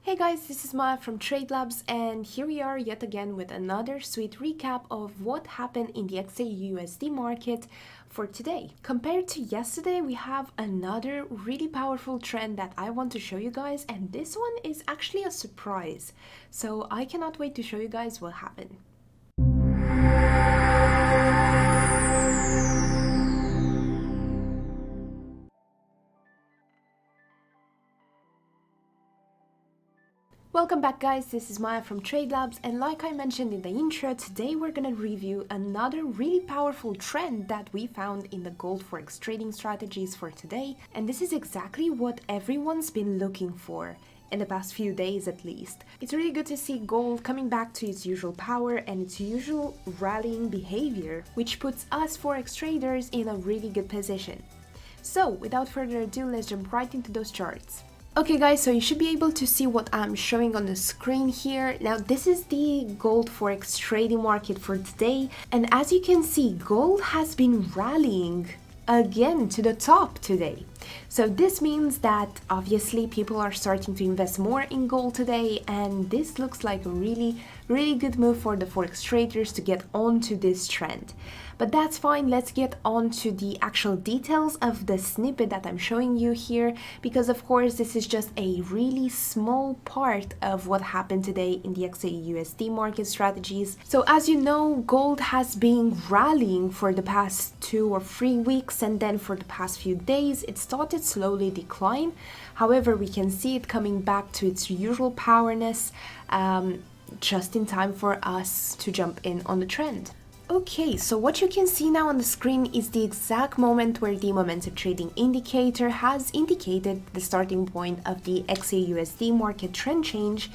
Hey guys, this is Maya from TradeLabs, and here we are yet again with another sweet recap of what happened in the XAUUSD market for today. Compared to yesterday, we have another really powerful trend that I want to show you guys, and this one is actually a surprise. So I cannot wait to show you guys what happened. Welcome back guys, this is Maya from TradeLabs, and like I mentioned in the intro, today we're gonna review another really powerful trend that we found in the gold Forex trading strategies for today, and this is exactly what everyone's been looking for in the past few days at least. It's really good to see gold coming back to its usual power and its usual rallying behavior, which puts us Forex traders in a really good position. So without further ado, let's jump right into those charts. Okay guys, so you should be able to see what I'm showing on the screen here. Now this is the gold Forex trading market for today, and as you can see, gold has been rallying again to the top today. So this means that obviously people are starting to invest more in gold today, and this looks like a really good move for the Forex traders to get onto this trend. But that's fine, let's get on to the actual details of the snippet that I'm showing you here, because of course this is just a really small part of what happened today in the XAUUSD market strategies. So as you know, gold has been rallying for the past 2 or 3 weeks, and then for the past few days it started slowly decline. However, we can see it coming back to its usual powerness just in time for us to jump in on the trend. Okay, so what you can see now on the screen is the exact moment where the momentum trading indicator has indicated the starting point of the XAUUSD market trend change,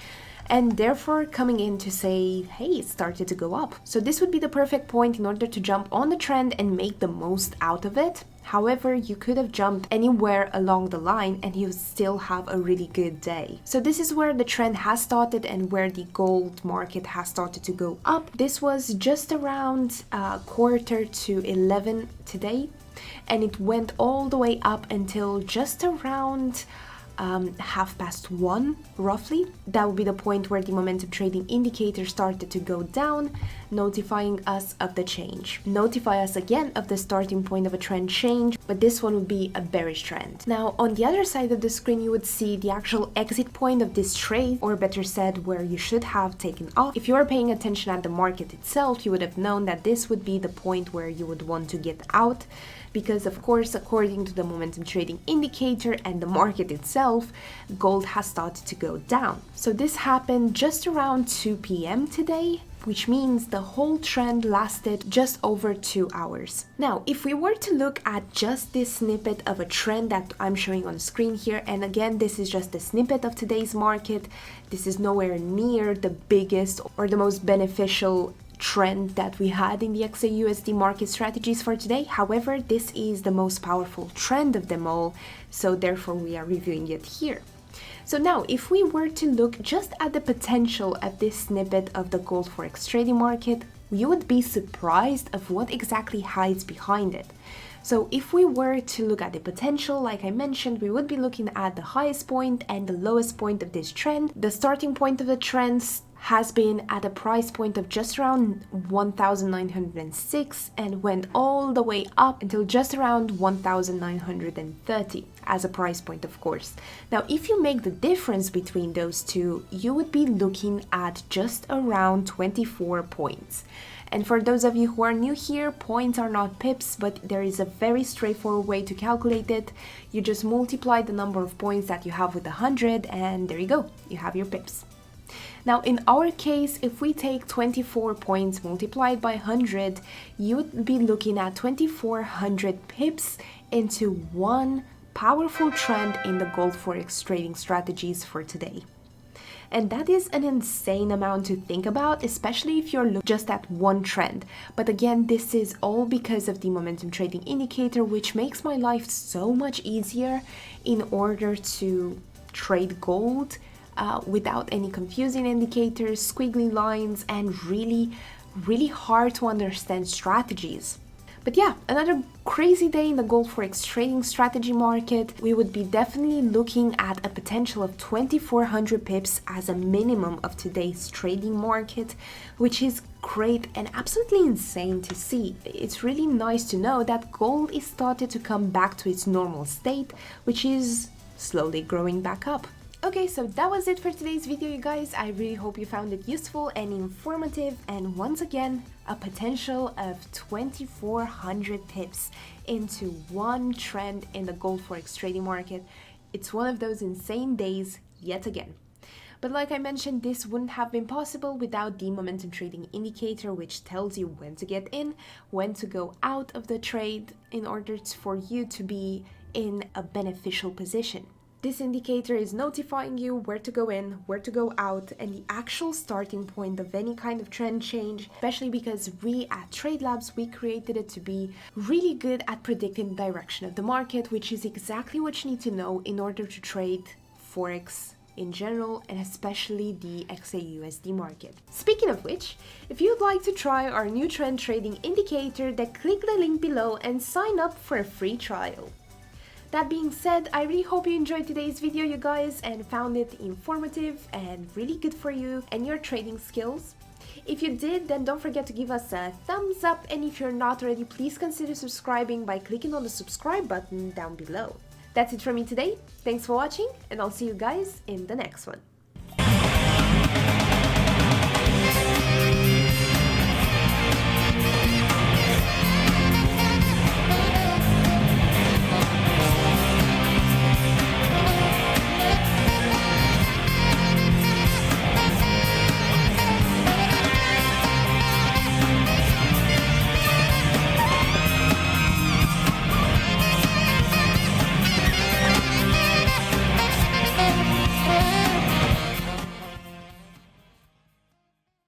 and therefore coming in to say, hey, it started to go up. So this would be the perfect point in order to jump on the trend and make the most out of it. However, you could have jumped anywhere along the line and you still have a really good day. So this is where the trend has started and where the gold market has started to go up. This was just around 11:15 today, and it went all the way up until just around 1:30 roughly. That would be the point where the momentum trading indicator started to go down, notifying us of the change. Notify us again of the starting point of a trend change, but this one would be a bearish trend. Now on the other side of the screen you would see the actual exit point of this trade, or better said, where you should have taken off. If you are paying attention at the market itself, you would have known that this would be the point where you would want to get out, because of course, according to the momentum trading indicator and the market itself, gold has started to go down. So this happened just around 2 p.m. today, which means the whole trend lasted just over 2 hours. Now, if we were to look at just this snippet of a trend that I'm showing on the screen here, and again, this is just a snippet of today's market, this is nowhere near the biggest or the most beneficial trend that we had in the XAUUSD market strategies for today. However, this is the most powerful trend of them all, so therefore we are reviewing it here. So now, if we were to look just at the potential of this snippet of the gold Forex trading market, you would be surprised of what exactly hides behind it. So if we were to look at the potential, like I mentioned, we would be looking at the highest point and the lowest point of this trend. The starting point of the trends has been at a price point of just around 1,906 and went all the way up until just around 1,930 as a price point, of course. Now, if you make the difference between those two, you would be looking at just around 24 points. And for those of you who are new here, points are not pips, but there is a very straightforward way to calculate it. You just multiply the number of points that you have with 100, and there you go, you have your pips. Now, in our case, if we take 24 points multiplied by 100, you would be looking at 2,400 pips into one powerful trend in the gold Forex trading strategies for today. And that is an insane amount to think about, especially if you're looking just at one trend. But again, this is all because of the momentum trading indicator, which makes my life so much easier in order to trade gold without any confusing indicators, squiggly lines, and really hard to understand strategies. But yeah, another crazy day in the gold forex trading strategy market. We would be definitely looking at a potential of 2400 pips as a minimum of today's trading market, which is great and absolutely insane to see. It's really nice to know that gold is started to come back to its normal state, which is slowly growing back up. Okay, so that was it for today's video, you guys. I really hope you found it useful and informative, and once again, a potential of 2400 pips into one trend in the gold forex trading market. It's one of those insane days yet again. But like I mentioned, this wouldn't have been possible without the momentum trading indicator, which tells you when to get in, when to go out of the trade in order for you to be in a beneficial position. This indicator is notifying you where to go in, where to go out, and the actual starting point of any kind of trend change, especially because we at TradeLabs, we created it to be really good at predicting the direction of the market, which is exactly what you need to know in order to trade Forex in general, and especially the XAUUSD market. Speaking of which, if you'd like to try our new trend trading indicator, then click the link below and sign up for a free trial. That being said, I really hope you enjoyed today's video, you guys, and found it informative and really good for you and your trading skills. If you did, then don't forget to give us a thumbs up, and if you're not already, please consider subscribing by clicking on the subscribe button down below. That's it from me today. Thanks for watching, and I'll see you guys in the next one.